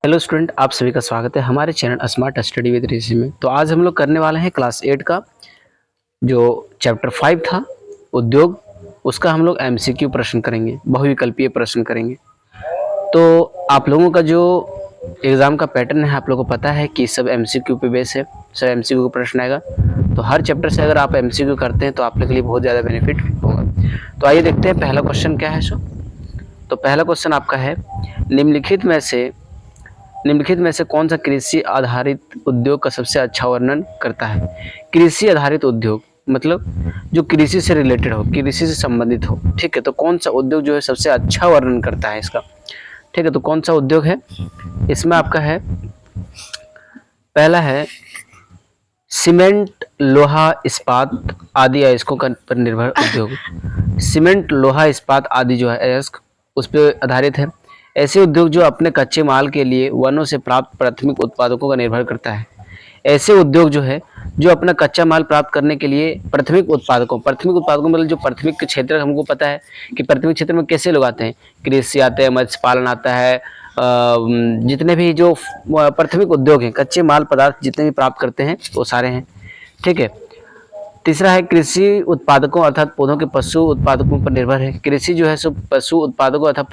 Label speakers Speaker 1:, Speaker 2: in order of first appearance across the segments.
Speaker 1: Hello student, आप सभी का स्वागत है हमारे चैनल स्मार्ट स्टडी विद ऋषि में। तो आज हम लोग करने वाले हैं क्लास 8 का जो चैप्टर 5 था उद्योग, उसका हम लोग एमसीक्यू प्रश्न करेंगे, बहुविकल्पीय प्रश्न करेंगे। तो आप लोगों का जो एग्ज़ाम का पैटर्न है आप लोगों को पता है कि सब एमसीक्यू पे बेस है, सब एमसीक्यू का प्रश्न आएगा। तो हर चैप्टर से अगर आप एमसीक्यू करते हैं तो आप लोग के लिए बहुत ज़्यादा बेनिफिट होगा। तो आइए देखते हैं पहला क्वेश्चन क्या है। तो पहला क्वेश्चन आपका है, निम्नलिखित में से कौन सा कृषि आधारित उद्योग का सबसे अच्छा वर्णन करता है। कृषि आधारित उद्योग मतलब जो कृषि से रिलेटेड हो, कृषि से संबंधित हो। ठीक है, तो कौन सा उद्योग जो है सबसे अच्छा वर्णन करता है इसका। ठीक है, तो कौन सा उद्योग है इसमें आपका है, पहला है सीमेंट लोहा इस्पात आदि अयस्कों पर निर्भर उद्योग। सीमेंट लोहा इस्पात आदि जो है अयस्क उस पर आधारित है। ऐसे उद्योग जो अपने कच्चे माल के लिए वनों से प्राप्त प्राथमिक उत्पादों का निर्भर करता है। ऐसे उद्योग जो है जो अपना कच्चा माल प्राप्त करने के लिए प्राथमिक उत्पादकों मतलब जो प्राथमिक क्षेत्र, हमको पता है कि प्राथमिक क्षेत्र में कैसे लोग आते हैं, कृषि आते हैं, मत्स्य पालन आता है, जितने भी जो प्राथमिक उद्योग हैं, कच्चे माल पदार्थ जितने भी प्राप्त करते हैं वो सारे हैं। ठीक है, तीसरा है कृषि उत्पादकों अर्थात पौधों के पशु उत्पादकों पर निर्भर है। कृषि जो है सो पशु उत्पादकों अर्थात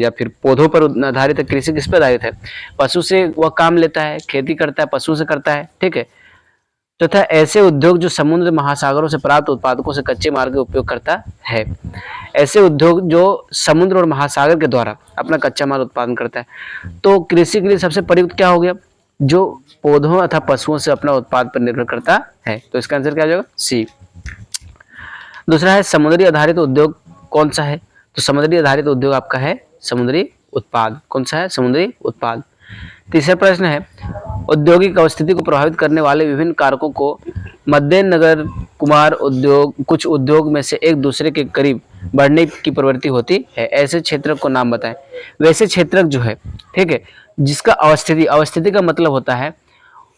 Speaker 1: या फिर पौधों पर आधारित है। कृषि किस पर आधारित है? पशु से वह काम लेता है, खेती करता है, पशु से करता है। ठीक है, तथा ऐसे उद्योग जो समुद्र महासागरों से प्राप्त उत्पादकों से कच्चे माल का उपयोग करता है। ऐसे उद्योग जो समुद्र और महासागर के द्वारा अपना कच्चा माल उत्पादन करता है। तो कृषि के लिए सबसे प्रयुक्त क्या हो गया? जो पौधों अथवा पशुओं से अपना उत्पाद पर निर्भर करता है। तो इसका आंसर क्या हो जाएगा? सी। दूसरा है समुद्री आधारित उद्योग कौन सा है? तो समुद्री आधारित उद्योग आपका है समुद्री उत्पाद। कौन सा है? समुद्री उत्पाद। तीसरा प्रश्न है, औद्योगिक अवस्थिति को प्रभावित करने वाले विभिन्न कारकों को मध्य नगर कुमार उद्योग कुछ उद्योग में से एक दूसरे के करीब बढ़ने की प्रवृत्ति होती है। ऐसे क्षेत्र को नाम बताएं। वैसे क्षेत्र जो है, ठीक है, जिसका अवस्थिति का मतलब होता है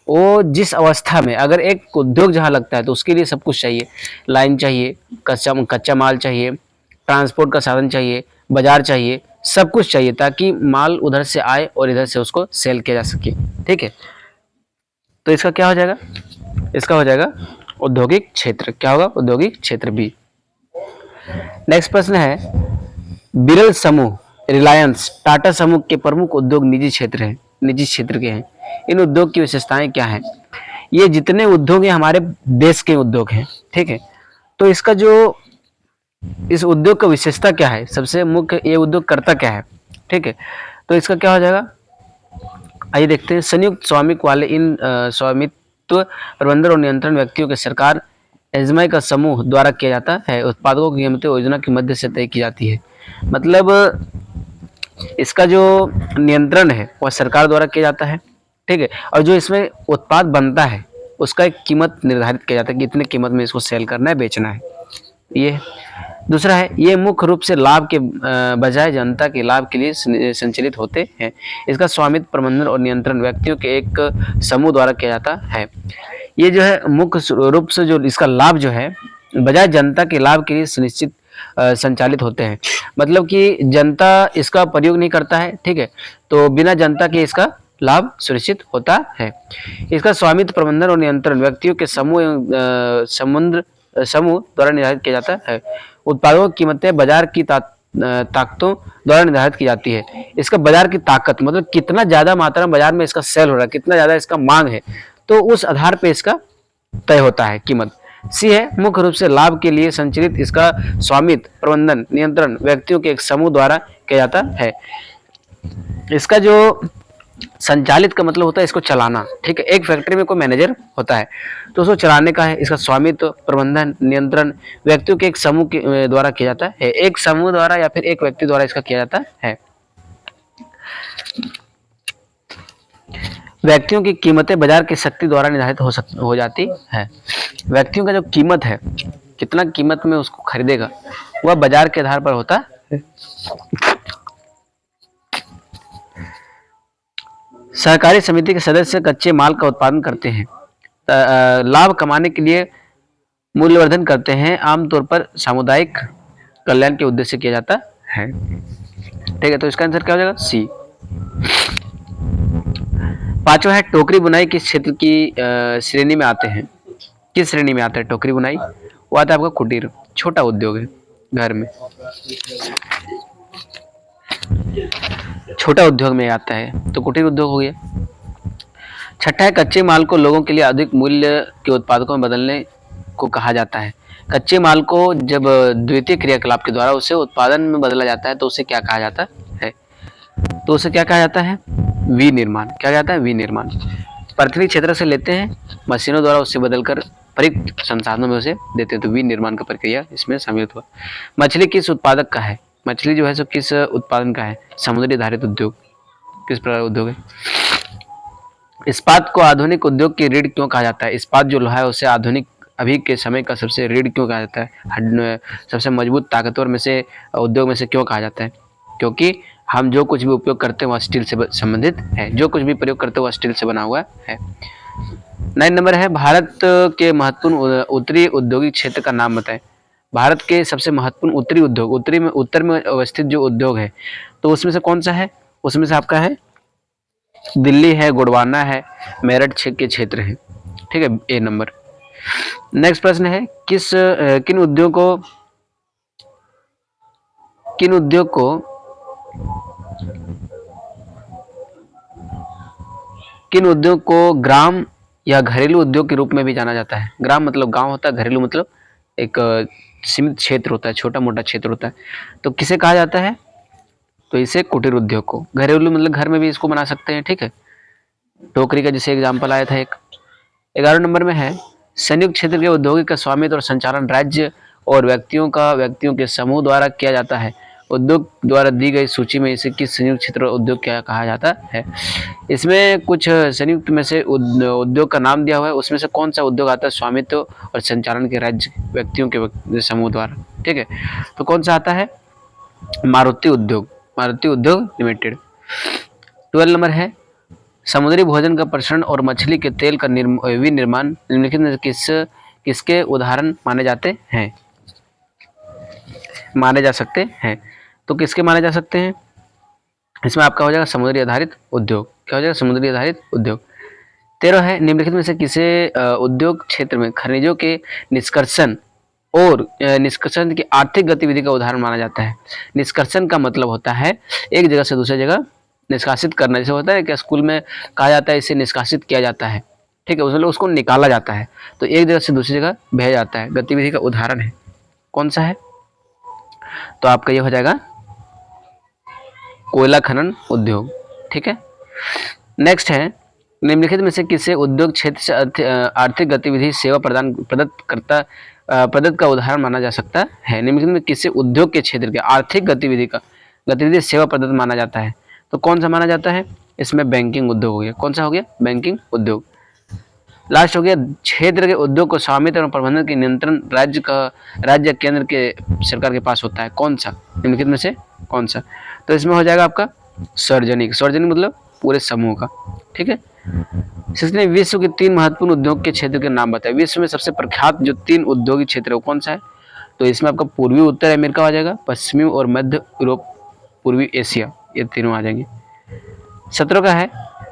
Speaker 1: वो जिस अवस्था में, अगर एक उद्योग जहाँ लगता है तो उसके लिए सब कुछ चाहिए, लाइन चाहिए, कच्चा माल चाहिए, ट्रांसपोर्ट का साधन चाहिए, बाजार चाहिए, सब कुछ चाहिए ताकि माल उधर से आए और इधर से उसको सेल किया जा सके। ठीक है, तो इसका क्या हो जाएगा? इसका हो जाएगा औद्योगिक क्षेत्र। क्या होगा? औद्योगिक क्षेत्र बी। नेक्स्ट प्रश्न है, बिरल समूह, रिलायंस, टाटा समूह के प्रमुख उद्योग निजी क्षेत्र के हैं। इन उद्योग की विशेषताएं क्या हैं? ये जितने उद्योग हैं हमारे देश के उद्योग हैं। ठीक है, तो इसका जो इस उद्योग का विशेषता क्या है, सबसे मुख्य ये उद्योग करता क्या है? ठीक है, तो इसका क्या हो जाएगा? आइए देखते हैं। संयुक्त स्वामित्व वाले इन स्वामित्व प्रबंधन और नियंत्रण व्यक्तियों के सरकार एजमाई का समूह द्वारा किया जाता है। उत्पादकों की कीमतें योजना के मध्य से तय की जाती है। मतलब इसका जो नियंत्रण है वह सरकार द्वारा किया जाता है। ठीक है, और जो इसमें उत्पाद बनता है उसका एक कीमत निर्धारित किया जाता है कि इतने कीमत में इसको सेल करना है, बेचना है। ये दूसरा है, ये मुख्य रूप से लाभ के बजाय जनता के लाभ के लिए संचालित होते हैं। इसका स्वामित्व प्रबंधन और नियंत्रण व्यक्तियों के एक समूह द्वारा किया जाता है। ये जो है मुख्य रूप से जो इसका लाभ जो है बजाय जनता के लाभ के लिए सुनिश्चित संचालित होते हैं। मतलब कि जनता इसका प्रयोग नहीं करता है। ठीक है, तो बिना जनता के इसका लाभ सुनिश्चित होता है। इसका स्वामित्व प्रबंधन और नियंत्रण व्यक्तियों के समूह द्वारा निर्धारित किया जाता है। उत्पादों की कीमतें बाजार की ताकतों द्वारा निर्धारित की जाती है। इसका बाजार की ताकत मतलब कितना ज्यादा मात्रा में बाजार में इसका सेल हो रहा है, कितना ज्यादा इसका मांग है, तो उस आधार पे इसका तय होता है कीमत। सी है, मुख्य रूप से लाभ के लिए संचालित इसका स्वामित्व प्रबंधन नियंत्रण व्यक्तियों के एक समूह द्वारा किया जाता है। इसका जो संचालित का मतलब होता है इसको चलाना। ठीक है, एक फैक्ट्री में कोई मैनेजर होता है तो उसको चलाने का है। इसका स्वामित्व प्रबंधन नियंत्रण व्यक्तियों के एक समूह के द्वारा किया जाता है, एक समूह द्वारा या फिर एक व्यक्ति द्वारा इसका किया जाता है। व्यक्तियों की कीमतें बाजार की शक्ति द्वारा निर्धारित हो जाती है। व्यक्तियों का जो कीमत है, कितना कीमत में उसको खरीदेगा, वह बाजार के आधार पर होता है। सहकारी समिति के सदस्य कच्चे माल का उत्पादन करते हैं, लाभ कमाने के लिए मूल्यवर्धन करते हैं, आमतौर पर सामुदायिक कल्याण के उद्देश्य से किया जाता है। ठीक है, तो इसका आंसर क्या हो जाएगा? सी। पांचवा है टोकरी बुनाई किस क्षेत्र की श्रेणी में आते हैं? किस श्रेणी में आता है टोकरी बुनाई? वो आता है आपका कुटीर, छोटा उद्योग है, घर में छोटा उद्योग में आता है, तो कुटीर उद्योग हो गया। छठा है कच्चे माल को लोगों के लिए अधिक मूल्य के उत्पादकों में बदलने को कहा जाता है। कच्चे माल को जब द्वितीय क्रियाकलाप के द्वारा उसे उत्पादन में बदला जाता है तो उसे क्या कहा जाता है? तो उसे क्या कहा जाता है? विनिर्माण। क्या कहता है? विनिर्माण। पृथ्वी क्षेत्र से लेते हैं, मशीनों द्वारा उसे बदलकर प्रयुक्त संसाधनों में उसे देते हैं, तो विनिर्माण का प्रक्रिया इसमें सम्मिलित हुआ। मछली किस उत्पादक का है? मछली जो है सो किस उत्पादन का है? समुद्री आधारित उद्योग। किस प्रकार का उद्योग है? इस्पात को आधुनिक उद्योग की रीढ़ क्यों कहा जाता है? इस्पात जो लोहा है उसे आधुनिक अभी के समय का सबसे रीढ़ क्यों कहा जाता है? सबसे मजबूत ताकतवर में से उद्योग में से क्यों कहा जाता है? क्योंकि हम जो कुछ भी उपयोग करते हैं वह स्टील से संबंधित है, जो कुछ भी प्रयोग करते हैं वह स्टील से बना हुआ है। 9 नंबर है भारत के महत्वपूर्ण उत्तरी औद्योगिक क्षेत्र का नाम बताएं। भारत के सबसे महत्वपूर्ण उत्तरी उद्योग, उत्तर में अवस्थित जो उद्योग है, तो उसमें से कौन सा है? उसमें से आपका है दिल्ली है, गोंडवाना है, मेरठ के क्षेत्र है। ठीक है, ए नंबर। नेक्स्ट प्रश्न है किन उद्योग को ग्राम या घरेलू उद्योग के रूप में भी जाना जाता है? ग्राम मतलब गांव होता है, घरेलू मतलब एक सीमित क्षेत्र होता है, छोटा मोटा क्षेत्र होता है, तो किसे कहा जाता है? तो इसे कुटीर उद्योग को। घरेलू मतलब घर में भी इसको बना सकते हैं। ठीक है, टोकरी का जैसे एग्जाम्पल आया था एक। 11 नंबर में है संयुक्त क्षेत्र के औद्योगिक का स्वामित्व और संचालन राज्य और व्यक्तियों के समूह द्वारा किया जाता है। उद्योग द्वारा दी गई सूची में इसे किस संयुक्त क्षेत्र उद्योग क्या कहा जाता है? इसमें कुछ संयुक्त में से उद्योग का नाम दिया हुआ है, उसमें से कौन सा उद्योग आता है स्वामित्व और संचालन के राज्य व्यक्तियों के समूह द्वारा? ठीक है, तो कौन सा आता है? मारुति उद्योग लिमिटेड। 12 नंबर है समुद्री भोजन का प्रसंस्करण और मछली के तेल का विनिर्माण निम्नलिखित में किसके उदाहरण माने जा सकते हैं? तो किसके माने जा सकते हैं? इसमें आपका हो जाएगा समुद्री आधारित उद्योग। क्या हो जाएगा? समुद्री आधारित उद्योग। 13 है निम्नलिखित में से किसे उद्योग क्षेत्र में खनिजों के निष्कर्षण की आर्थिक गतिविधि का उदाहरण माना जाता है? निष्कर्षण का मतलब होता है एक जगह से दूसरी जगह निष्कासित करना। जैसे होता है कि स्कूल में कहा जाता है इसे निष्कासित किया जाता है। ठीक है, उसमें उसको निकाला जाता है, तो एक जगह से दूसरी जगह भेजा जाता है, गतिविधि का उदाहरण है। कौन सा है? तो आपका ये हो जाएगा कोयला खनन उद्योग। ठीक है, नेक्स्ट है निम्नलिखित में से किसे उद्योग क्षेत्र से आर्थिक गतिविधि सेवा प्रदत्त का उदाहरण माना जा सकता है? निम्नलिखित में किसे उद्योग के क्षेत्र के आर्थिक गतिविधि सेवा प्रदत्त माना जाता है? तो कौन सा माना जाता है? इसमें बैंकिंग उद्योग हो गया। कौन सा हो गया? बैंकिंग उद्योग। लास्ट हो गया क्षेत्र के उद्योग को स्वामित्व और प्रबंधन के नियंत्रण राज्य केंद्र के सरकार के पास होता है। कौन सा? निम्नलिखित में से कौन सा? तो इसमें हो जाएगा आपका सार्वजनिक मतलब पूरे समूह का। ठीक है, इसने विश्व के 3 महत्वपूर्ण उद्योग के क्षेत्र के नाम बताए। विश्व में सबसे प्रख्यात जो 3 औद्योगिक क्षेत्र है वो कौन सा है? तो इसमें आपका पूर्वी उत्तर अमेरिका आ जाएगा, पश्चिमी और मध्य यूरोप, पूर्वी एशिया, ये तीनों आ जाएंगे। 17 का है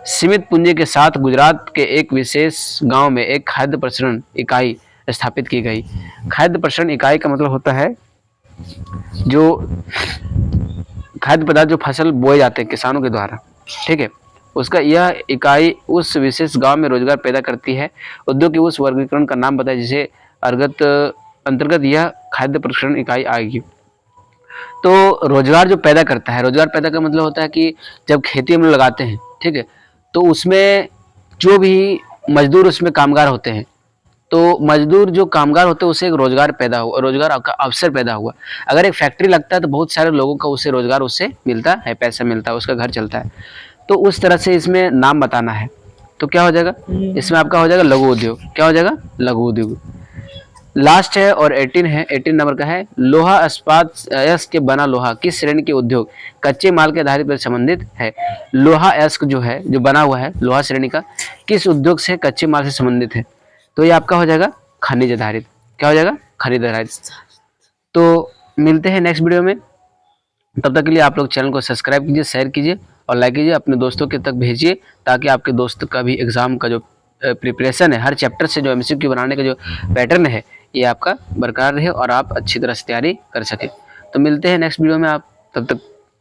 Speaker 1: सीमित पूंजी के साथ गुजरात के एक विशेष गांव में एक खाद्य प्रसंस्करण इकाई स्थापित की गई। खाद्य प्रसंस्करण इकाई का मतलब होता है जो खाद्य पदार्थ जो फसल बोए जाते हैं किसानों के द्वारा। ठीक है, उसका यह इकाई उस विशेष गांव में रोजगार पैदा करती है। उद्योग के उस वर्गीकरण का नाम बताए जिसे अंतर्गत यह खाद्य प्रसंस्करण इकाई आएगी। तो रोजगार जो पैदा करता है, रोजगार पैदा का मतलब होता है कि जब खेती हम लोग लगाते हैं, ठीक है, तो उसमें जो भी मजदूर उसमें कामगार होते हैं, तो मजदूर जो कामगार होते हैं उसे एक रोजगार का अवसर पैदा हुआ। अगर एक फैक्ट्री लगता है तो बहुत सारे लोगों का उससे रोजगार उससे मिलता है, पैसा मिलता है, उसका घर चलता है। तो उस तरह से इसमें नाम बताना है। तो क्या हो जाएगा? इसमें आपका हो जाएगा लघु उद्योग। क्या हो जाएगा? लघु उद्योग। लास्ट है और 18 है, 18 नंबर का है लोहा इस्पात अयस्क के बना लोहा किस श्रेणी के उद्योग कच्चे माल के आधारित पर संबंधित है? लोहा अयस्क जो है, जो बना हुआ है लोहा श्रेणी का, किस उद्योग से कच्चे माल से संबंधित है? तो ये आपका हो जाएगा खनिज आधारित। क्या हो जाएगा? खनिज आधारित। तो मिलते हैं नेक्स्ट वीडियो में, तब तक के लिए आप लोग चैनल को सब्सक्राइब कीजिए, शेयर कीजिए और लाइक कीजिए, अपने दोस्तों के तक भेजिए ताकि आपके दोस्त का भी एग्ज़ाम का जो प्रिपरेशन है, हर चैप्टर से जो एमसीक्यू बनाने का जो पैटर्न है, ये आपका बरकरार रहे और आप अच्छी तरह से तैयारी कर सकें। तो मिलते हैं नेक्स्ट वीडियो में, आप तब तक